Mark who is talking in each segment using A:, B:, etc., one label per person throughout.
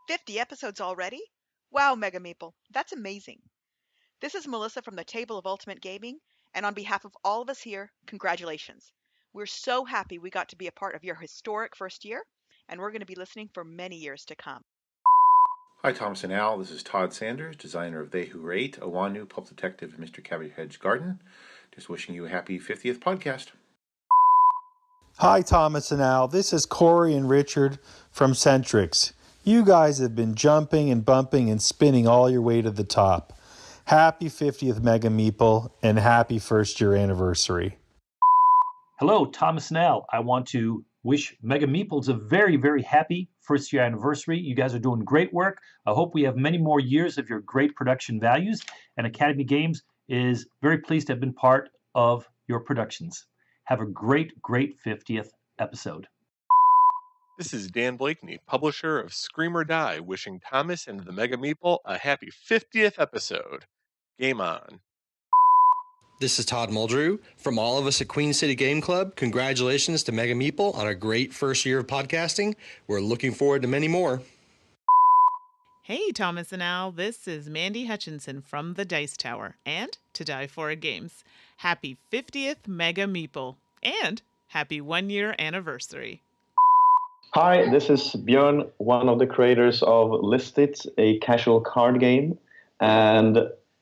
A: 50 episodes already? Wow, Mega Meeple, that's amazing. This is Melissa from the Table of Ultimate Gaming, and on behalf of all of us here, congratulations. We're so happy we got to be a part of your historic first year, and we're going to be listening for many years to come.
B: Hi, Thomas and Al. This is Todd Sanders, designer of They Who Rate, Awanu, Pulp Detective, and Mr. Cabbage Hedge Garden. Just wishing you a happy 50th podcast.
C: Hi, Thomas and Al. This is Corey and Richard from Centrix. You guys have been jumping and bumping and spinning all your way to the top. Happy 50th Mega Meeple and happy first year anniversary.
D: Hello, Thomas and Al. I want to wish Mega Meeples a very, very happy first year anniversary. You guys are doing great work. I hope we have many more years of your great production values. And Academy Games is very pleased to have been part of your productions. Have a great, great 50th episode.
E: This is Dan Blakeney, publisher of Scream or Die, wishing Thomas and the Mega Meeple a happy 50th episode. Game on.
F: This is Todd Muldrew from all of us at Queen City Game Club. Congratulations to Mega Meeple on a great first year of podcasting. We're looking forward to many more.
G: Hey, Thomas and Al. This is Mandy Hutchinson from the Dice Tower and To Die For a Games. Happy 50th Mega Meeple and happy 1 year anniversary.
H: Hi, this is Björn, one of the creators of Listit, a casual card game. And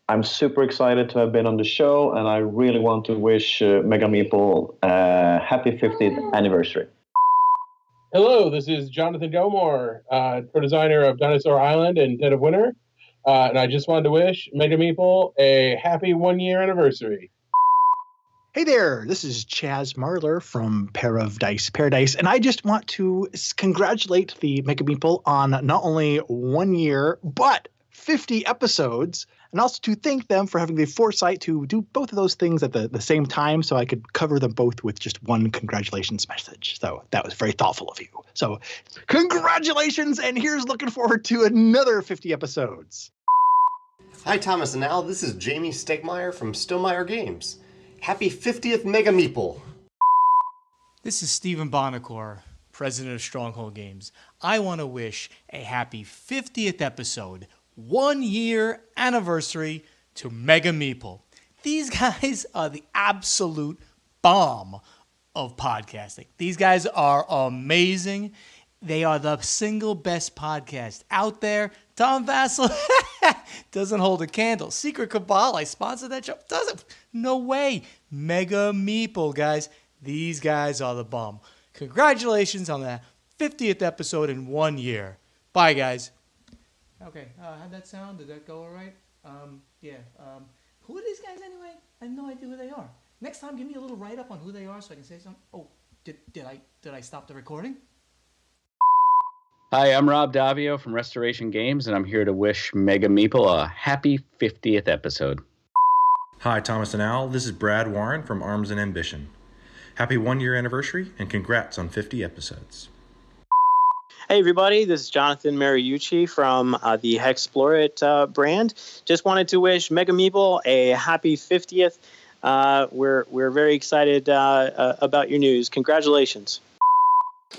H: I'm super excited to have been on the show, and I really want to wish Mega Meeple a happy 50th anniversary.
I: Hello, this is Jonathan Gilmore, co-designer of Dinosaur Island and Dead of Winter. And I just wanted to wish Mega Meeple a happy 1 year anniversary.
J: Hey there, this is Chaz Marler from Paradise, and I just want to congratulate the Mega Meeple on not only 1 year, but 50 episodes, and also to thank them for having the foresight to do both of those things at the same time so I could cover them both with just one congratulations message. So that was very thoughtful of you. So congratulations, and here's looking forward to another 50 episodes.
K: Hi, Thomas and Al. This is Jamie Stegmeyer from Stillmeyer Games. Happy 50th Mega Meeple.
L: This is Stephen Bonacore, president of Stronghold Games. I want to wish a happy 50th episode, 1 year anniversary to Mega Meeple. These guys are the absolute bomb of podcasting. These guys are amazing. They are the single best podcast out there. Tom Vassell doesn't hold a candle. Secret Cabal, I sponsored that show. Doesn't. No way. Mega Meeple, guys. These guys are the bomb. Congratulations on that 50th episode in 1 year. Bye, guys. Okay, how'd that sound? Did that go all right? Who are these guys anyway? I have no idea who they are. Next time, give me a little write-up on who they are so I can say something. Oh, did I stop the recording?
M: Hi, I'm Rob Davio from Restoration Games, and I'm here to wish Mega Meeple a happy 50th episode.
B: Hi, Thomas and Al. This is Brad Warren from Arms and Ambition. Happy 1 year anniversary, and congrats on 50 episodes.
N: Hey, everybody. This is Jonathan Mariucci from the Hexplorit brand. Just wanted to wish Mega Meeple a happy 50th. We're very excited about your news. Congratulations.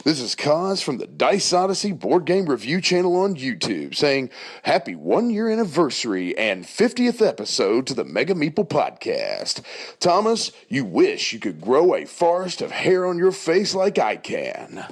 O: This is Kaz from the Dice Odyssey board game review channel on YouTube saying happy 1 year anniversary and 50th episode to the Mega Meeple podcast. Thomas, you wish you could grow a forest of hair on your face like I can.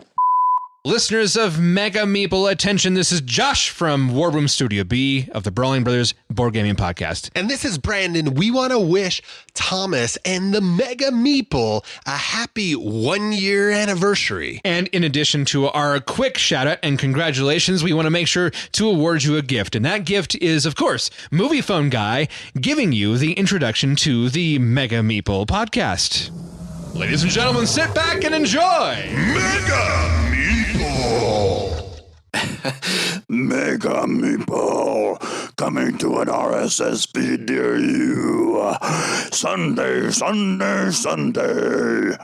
P: Listeners of Mega Meeple, attention, this is Josh from War Room Studio B of the Brawling Brothers Board Gaming Podcast.
Q: And this is Brandon. We want to wish Thomas and the Mega Meeple a happy 1 year anniversary.
P: And in addition to our quick shout out and congratulations, we want to make sure to award you a gift. And that gift is, of course, Movie Phone Guy giving you the introduction to the Mega Meeple podcast. Ladies and gentlemen, sit back and enjoy
O: Mega Meeple. Mega Meeple coming to an RSSP near you. Sunday, Sunday, Sunday.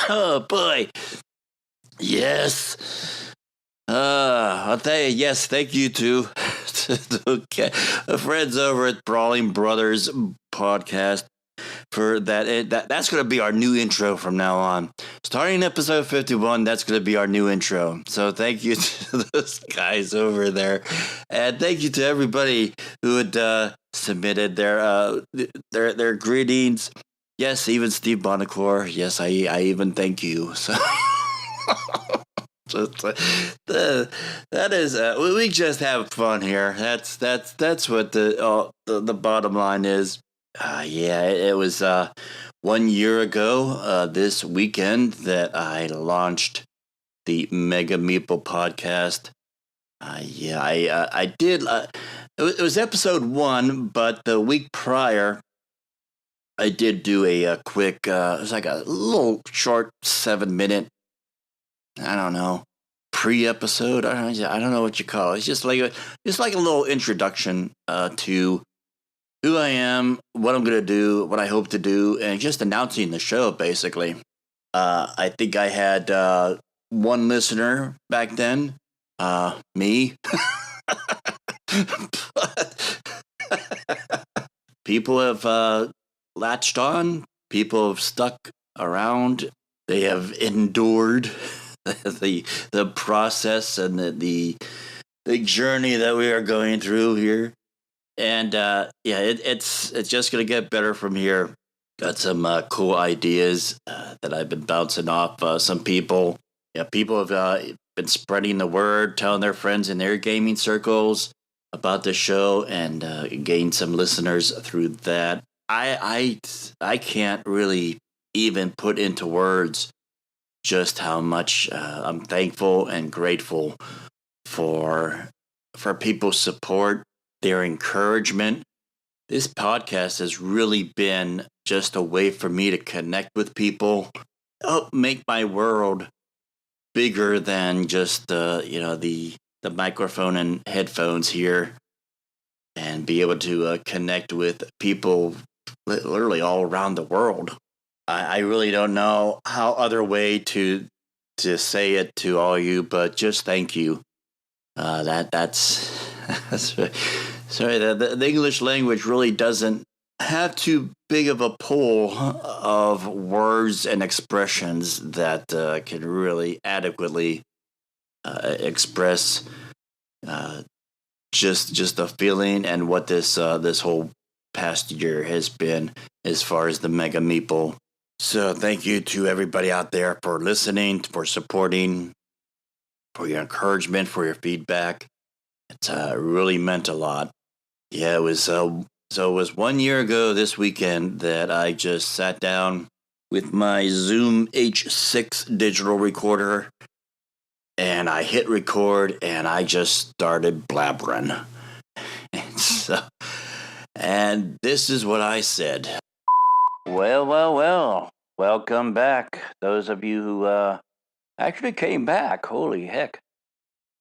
R: Oh boy. Yes. Yes, thank you to the friends over at Brawling Brothers Podcast for that. That's going to be our new intro from now on. Starting episode 51, that's going to be our new intro. So thank you to those guys over there. And thank you to everybody who had submitted their greetings. Yes, even Steve Bonacore. Yes, I even thank you. So that is we just have fun here. That's what the bottom line is. It was 1 year ago this weekend that I launched the Mega Meeple podcast. I did. It was episode 1, but the week prior, I did do a quick. It was like a little short 7-minute. I don't know, pre-episode. I don't know what you call it. It's just like a little introduction to who I am, what I'm gonna do, what I hope to do, and just announcing the show. Basically, I think I had one listener back then, me. But people have latched on. People have stuck around. They have endured the process and the journey that we are going through here. And it's just gonna get better from here. Got some cool ideas that I've been bouncing off some people. Yeah, people have been spreading the word, telling their friends in their gaming circles about the show, and gained some listeners through that. I can't really even put into words just how much I'm thankful and grateful for people's support, their encouragement. This podcast has really been just a way for me to connect with people, help make my world bigger than just the microphone and headphones here, and be able to connect with people literally all around the world. I really don't know how other way to say it to all you, but just thank you. That's sorry. The English language really doesn't have too big of a pool of words and expressions that can really adequately express just the feeling and what this whole past year has been as far as the Mega Meeple. So thank you to everybody out there for listening, for supporting, for your encouragement, for your feedback. It's really meant a lot. Yeah, it was. So it was 1 year ago this weekend that I just sat down with my Zoom H6 digital recorder, and I hit record, and I just started blabbering. And this is what I said. Well. Welcome back. Those of you who actually came back. Holy heck.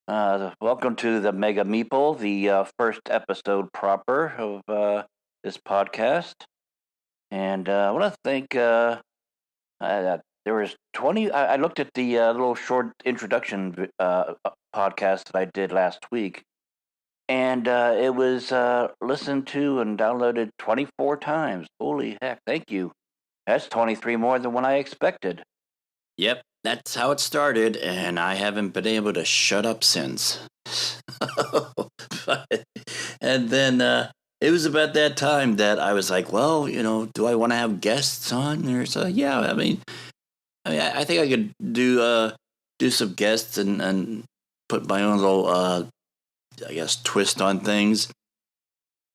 R: Welcome to the Mega Meeple, the first episode proper of this podcast. And I want to thank, there was 20, I looked at the little short introduction podcast that I did last week. And it was listened to and downloaded 24 times. Holy heck, thank you. That's 23 more than what I expected. Yep, that's how it started, and I haven't been able to shut up since. And then it was about that time that I was like, well, do I want to have guests on? Or so, yeah, I mean, I think I could do some guests and put my own little twist on things.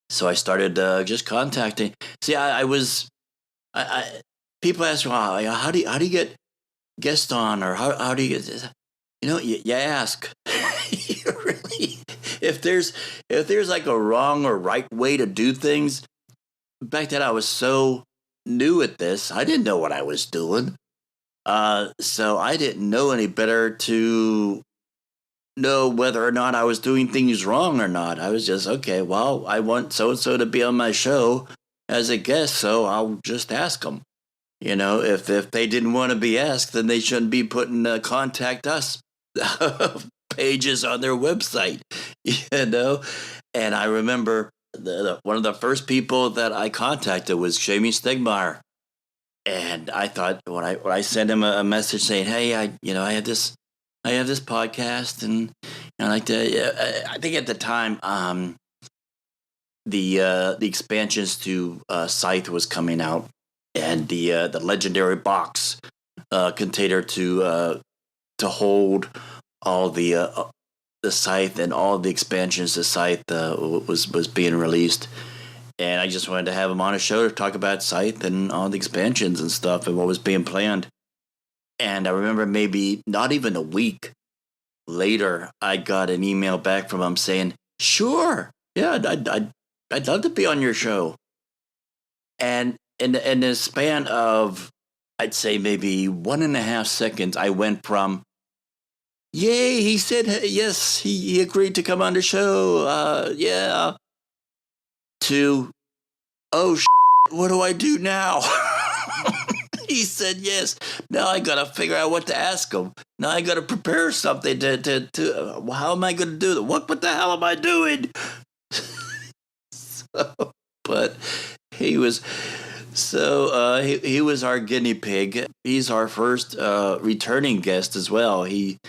R: So I started just contacting. See, I people ask me, how do you get guests on, or how do you get this? You ask. You really, if there's like a wrong or right way to do things. Back then I was so new at this, I didn't know what I was doing. So I didn't know any better to know whether or not I was doing things wrong or not. I was just, okay, well, I want so-and-so to be on my show as a guest, so I'll just ask them. If they didn't want to be asked, then they shouldn't be putting contact us pages on their website, And I remember one of the first people that I contacted was Jamie Stegmeyer. And I thought when I sent him a message saying, "Hey, I have this podcast," and like I think at the time the expansions to Scythe was coming out, and the legendary box container to hold all the Scythe and all the expansions to Scythe was being released. And I just wanted to have him on a show to talk about Scythe and all the expansions and stuff and what was being planned. And I remember maybe not even a week later, I got an email back from him saying, "Sure, yeah, I'd love to be on your show." And in the span of, I'd say maybe 1.5 seconds, I went from, "Yay, he said yes, he agreed to come on the show, yeah," to, "Oh, what do I do now?" He said yes. Now I gotta figure out what to ask him. Now I gotta prepare something to how am I gonna do that? What the hell am I doing? But he was he was our guinea pig. He's our first returning guest as well. He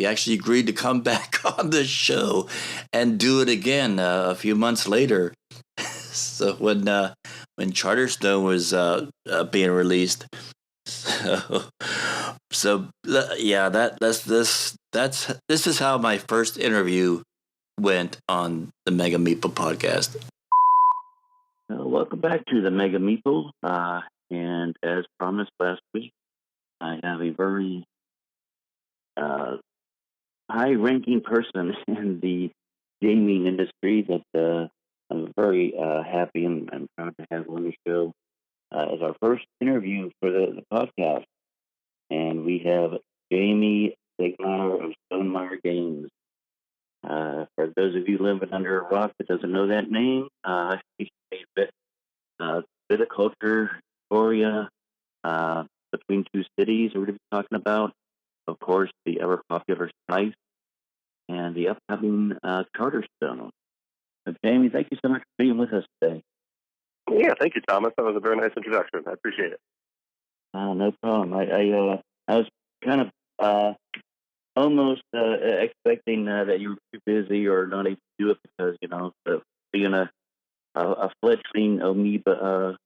R: actually agreed to come back on the show and do it again a few months later. So when Charterstone was being released, so yeah, this is how my first interview went on the Mega Meeple podcast.
S: Welcome back to the Mega Meeple, and as promised last week, I have a very high-ranking person in the gaming industry that I'm very happy and proud to have on the show as our first interview for the podcast. And we have Jamie Stegmaier of Stonemaier Games. For those of you living under a rock that doesn't know that name, he's a viticulture, Victoria, between two cities we're going to be talking about. Of course, the ever-popular Scythe and the upcoming Charterstone. Jamie, thank you so much for being with us today.
T: Yeah, thank you, Thomas. That was a very nice introduction. I appreciate it.
S: No problem. I was kind of almost expecting that you were too busy or not able to do it because, being a fledgling amoeba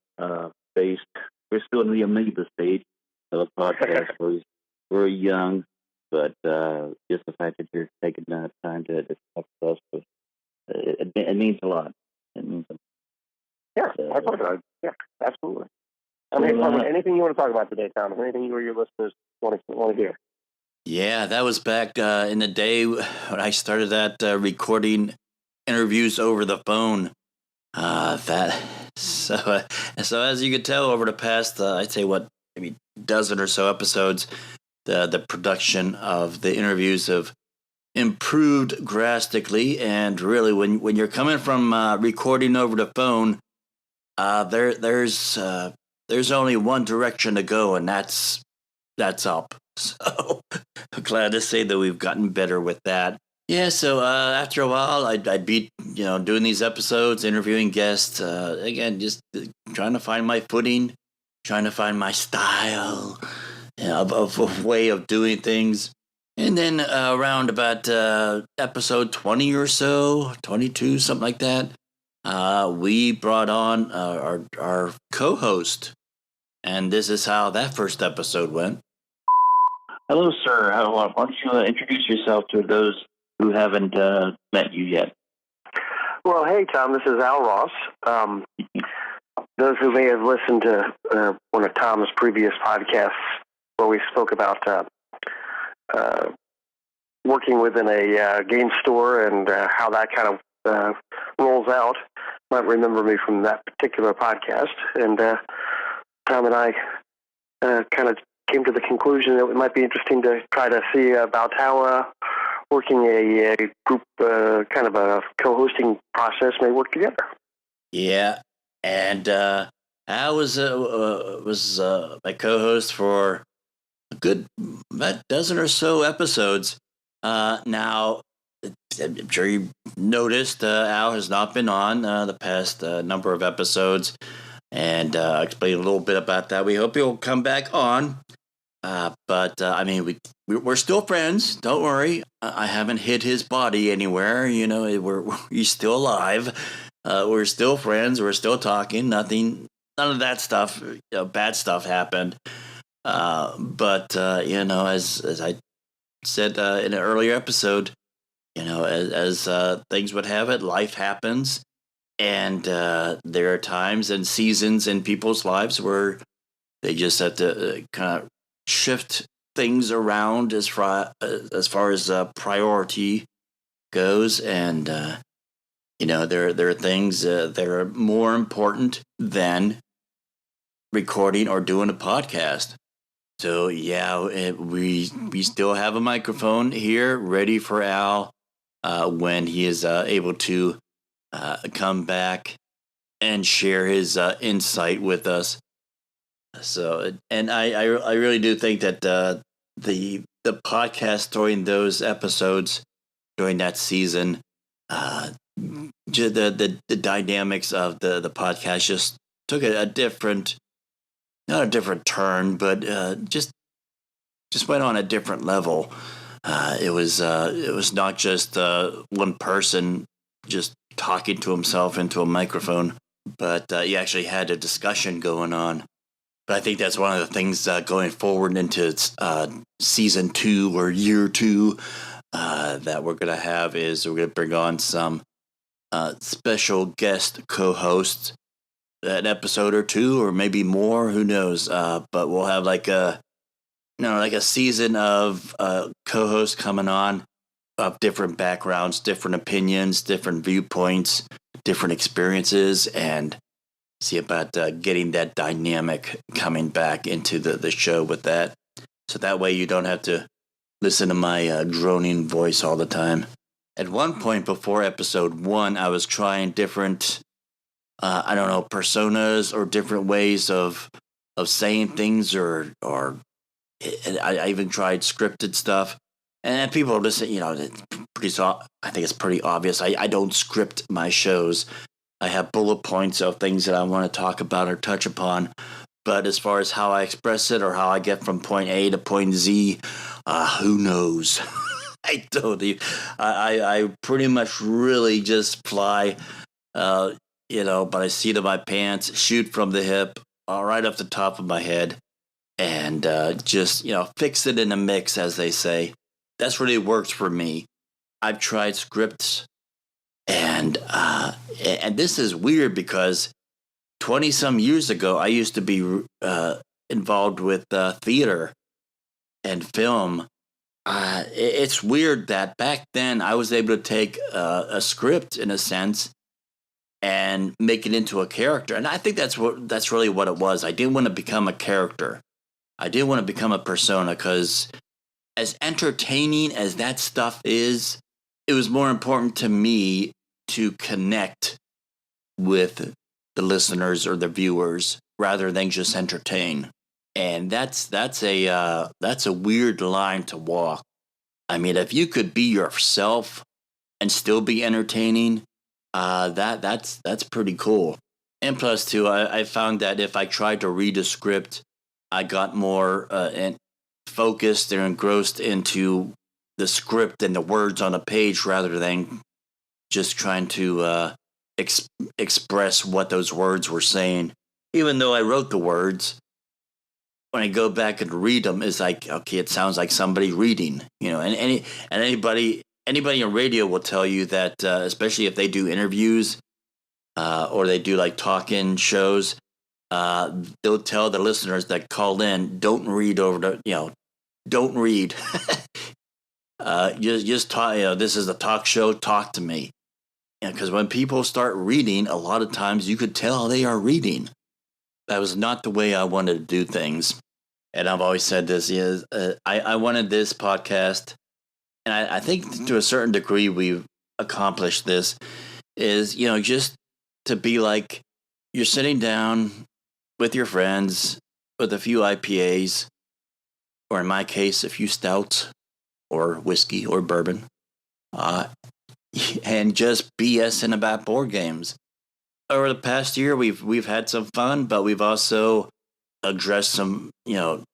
S: based, we're still in the amoeba stage of a podcast. We're young, but just the fact that you're taking time to talk to us, it means a lot. It means a lot.
T: Yeah, I apologize. Yeah, absolutely. I mean, anything you want to talk about today, Thomas? Anything you or your listeners want to hear?
R: Yeah, that was back in the day when I started that recording interviews over the phone. So as you could tell, over the past, I'd say maybe dozen or so episodes, the production of the interviews have improved drastically. And really, when you're coming from recording over the phone, there's only one direction to go, and that's up. So I'm glad to say that we've gotten better with that. Yeah, so after a while, I'd be doing these episodes, interviewing guests, again, just trying to find my footing, trying to find my style of way of doing things. And then around about episode 20 or so, 22, something like that, we brought on our co-host, and this is how that first episode went.
S: Hello, sir. Why don't you introduce yourself to those who haven't met you yet?
T: Well, hey, Tom, this is Al Ross. Those who may have listened to one of Tom's previous podcasts where we spoke about working within a game store and how that kind of rolls out might remember me from that particular podcast. And Tom and I kind of came to the conclusion that it might be interesting to try to see about how working a group, kind of a co-hosting process may work together.
R: Yeah, and I was my co-host for a good about dozen or so episodes. Now, I'm sure you noticed Al has not been on the past number of episodes, and explain a little bit about that. We hope he'll come back on. But I mean, we're still friends. Don't worry. I haven't hid his body anywhere. You know, he's still alive. We're still friends. We're still talking. None of that stuff. Bad stuff happened. But you know, as I said in an earlier episode, you know, as things would have it, life happens, and there are times and seasons in people's lives where they just have to kind of shift things around as far as priority goes, and you know, there are things that are more important than recording or doing a podcast. So yeah, we still have a microphone here ready for Al when he is able to come back and share his insight with us. So, and I really do think that the podcast during those episodes during that season, the dynamics of the podcast just took a different, not a different turn, but just went on a different level. It was not just one person just talking to himself into a microphone, but you actually had a discussion going on. But I think that's one of the things going forward into season 2 or year 2 that we're going to have is we're going to bring on some special guest co-hosts, an episode or 2 or maybe more, who knows. But we'll have like a season of co-hosts coming on of different backgrounds, different opinions, different viewpoints, different experiences, and see about getting that dynamic coming back into the show with that. So that way you don't have to listen to my droning voice all the time. At one point before episode 1, I was trying different, personas or different ways of saying things, or I even tried scripted stuff. And people listen, you know, I think it's pretty obvious. I don't script my shows. I have bullet points of things that I want to talk about or touch upon. But as far as how I express it or how I get from point A to point Z, who knows? I told you. I pretty much really just fly, by the seat of my pants, shoot from the hip, right up the top of my head, and just, fix it in a mix, as they say. That's really works for me. I've tried scripts, and this is weird because 20-some years ago, I used to be involved with theater and film. It's weird that back then I was able to take a script, in a sense, and make it into a character. And I think that's really what it was. I didn't want to become a character. I didn't want to become a persona, because as entertaining as that stuff is, it was more important to me to connect with the listeners or the viewers rather than just entertain. And that's a weird line to walk. I mean, if you could be yourself and still be entertaining, that's pretty cool. And plus, too, I found that if I tried to read a script, I got more focused and engrossed into the script and the words on a page rather than just trying to express what those words were saying. Even though I wrote the words, when I go back and read them, it's like, okay, it sounds like somebody reading, and anybody in radio will tell you that, especially if they do interviews or they do like talk-in shows, they'll tell the listeners that call in, don't read over don't read. Just talk. This is a talk show. Talk to me. Because when people start reading, a lot of times you could tell they are reading. That was not the way I wanted to do things. And I've always said this, I wanted this podcast, and I think to a certain degree we've accomplished this, is, just to be like, you're sitting down with your friends with a few IPAs, or in my case, a few stouts, or whiskey, or bourbon, and just BSing about board games. over the past year, we've had some fun, but we've also addressed some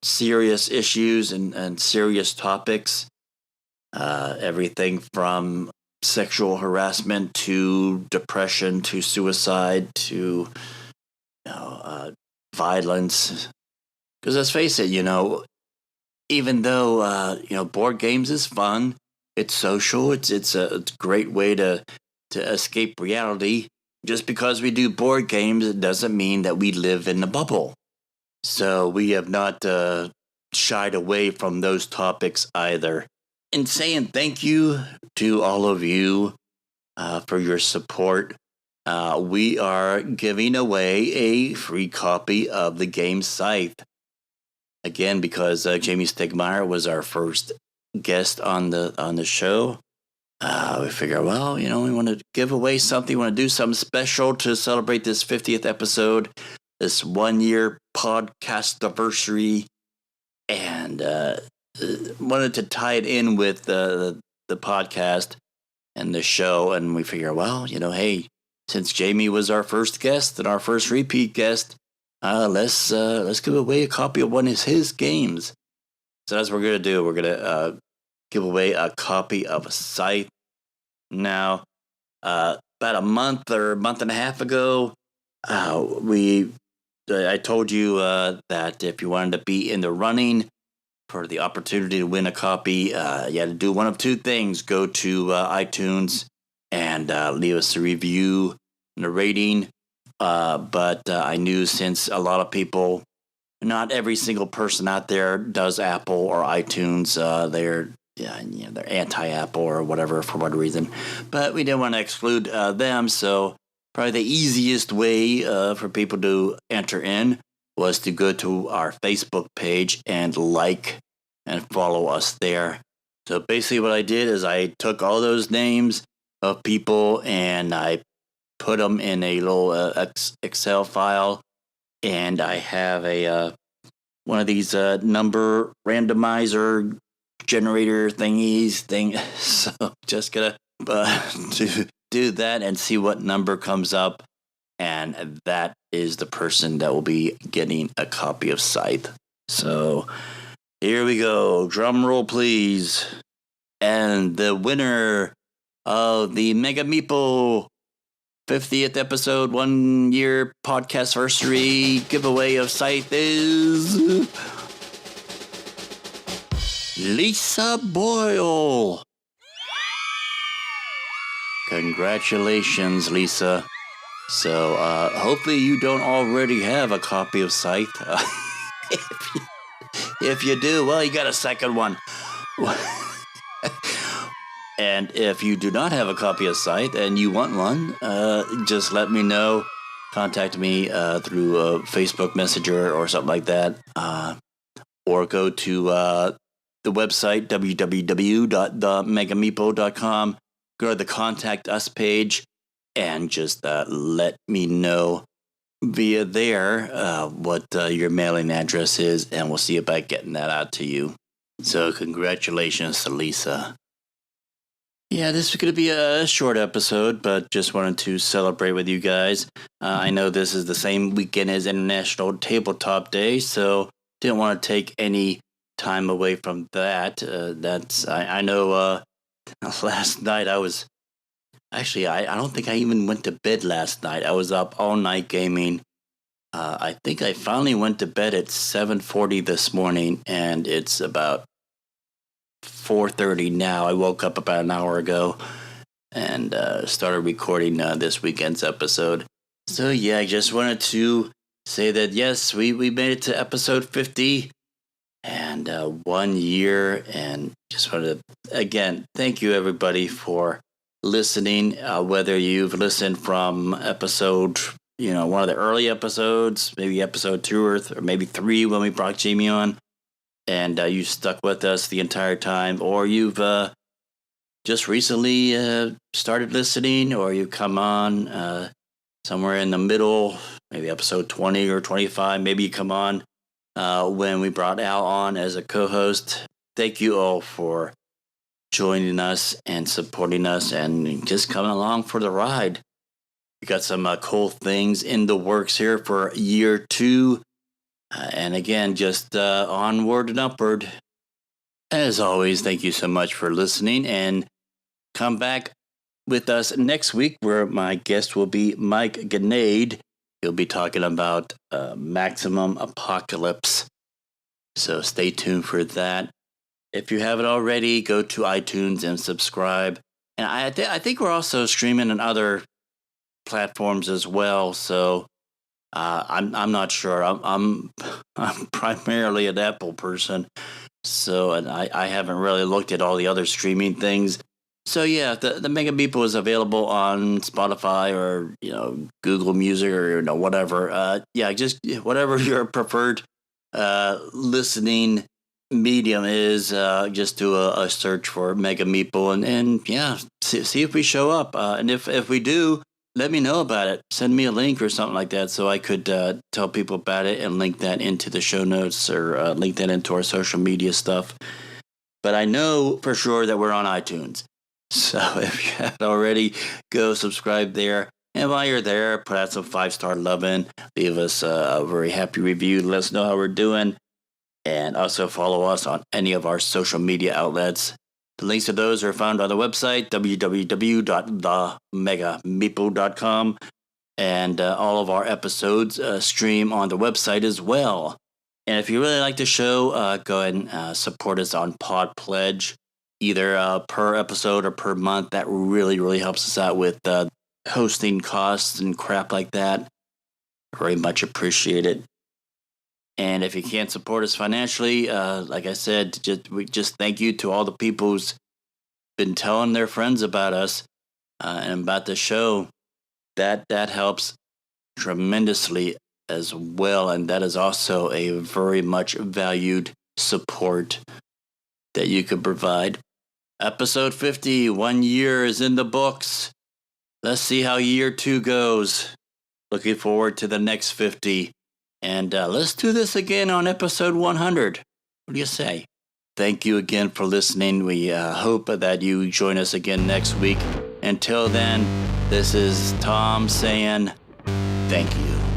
R: serious issues and serious topics. Everything from sexual harassment to depression to suicide to violence. Because let's face it, even though board games is fun, it's social, it's a great way to escape reality. Just because we do board games, it doesn't mean that we live in a bubble. So we have not shied away from those topics either. And saying thank you to all of you for your support. We are giving away a free copy of the game Scythe. Again, because Jamie Stegmaier was our first guest on the show. We figure, well, we want to give away something. We want to do something special to celebrate this 50th episode, this 1 year Podcastiversary, and wanted to tie it in with the podcast and the show. And we figure, well, hey, since Jamie was our first guest and our first repeat guest, let's give away a copy of one of his games. So that's what we're going to do. We're going to give away a copy of Scythe. Now, about a month or month and a half ago, I told you that if you wanted to be in the running for the opportunity to win a copy, you had to do one of two things. Go to iTunes and leave us a review and a rating. But I knew since a lot of people, not every single person out there does Apple or iTunes. They're anti-Apple or whatever for what reason. But we didn't want to exclude them, so probably the easiest way for people to enter in was to go to our Facebook page and like and follow us there. So basically what I did is I took all those names of people and I put them in a little Excel file, and I have a one of these number randomizer generator thingies. So just gonna to do that and see what number comes up, and that is the person that will be getting a copy of Scythe. So here we go. Drum roll, please. And the winner of the Mega Meeple 50th episode 1 year Podcastiversary giveaway of Scythe is Lisa Boyle. Congratulations, Lisa. So hopefully you don't already have a copy of Scythe. If you do, well, you got a second one. And if you do not have a copy of Scythe and you want one, just let me know. Contact me through a Facebook Messenger or something like that. Or go to the website, www.themegameeple.com. Go to the Contact Us page and just let me know via there what your mailing address is, and we'll see about getting that out to you. So congratulations to Lisa. Yeah, this is going to be a short episode, but just wanted to celebrate with you guys. I know this is the same weekend as International Tabletop Day, so didn't want to take any time away from that. I know last night I was... Actually, I don't think I even went to bed last night. I was up all night gaming. I think I finally went to bed at 7:40 this morning, and it's about 4:30 now. I woke up about an hour ago and started recording this weekend's episode. So yeah, I just wanted to say that yes, we made it to episode 50 and 1 year, and just wanted to again thank you everybody for listening. Whether you've listened from episode, one of the early episodes, maybe episode 2 or maybe 3 when we brought Jamie on, and you stuck with us the entire time, or you've just recently started listening, or you come on somewhere in the middle, maybe episode 20 or 25, maybe you come on when we brought Al on as a co-host. Thank you all for joining us and supporting us and just coming along for the ride. We got some cool things in the works here for year 2. And again, just onward and upward. As always, thank you so much for listening, and come back with us next week where my guest will be Mike Grenade. He'll be talking about Maximum Apocalypse. So stay tuned for that. If you haven't already, go to iTunes and subscribe. And I think we're also streaming on other platforms as well. So I'm not sure. I'm primarily an Apple person. So, and I haven't really looked at all the other streaming things. So yeah, the Mega Meeple is available on Spotify or Google Music or whatever. Just whatever your preferred listening medium is. Just do a search for Mega Meeple and see if we show up. And if we do, let me know about it. Send me a link or something like that so I could tell people about it and link that into the show notes or link that into our social media stuff. But I know for sure that we're on iTunes. So if you haven't already, go subscribe there. And while you're there, put out some 5-star loving. Leave us a very happy review. Let us know how we're doing. And also follow us on any of our social media outlets. The links to those are found on the website, www.themegameeple.com. And all of our episodes stream on the website as well. And if you really like the show, go ahead and support us on PodPledge, either per episode or per month. That really, really helps us out with hosting costs and crap like that. Very much appreciate it. And if you can't support us financially, like I said, we just thank you to all the people who's been telling their friends about us and about the show. That helps tremendously as well, and that is also a very much valued support that you could provide. Episode 50, 1 year is in the books. Let's see how year 2 goes. Looking forward to the next 50. And let's do this again on episode 100. What do you say? Thank you again for listening. We hope that you join us again next week. Until then, this is Tom saying thank you.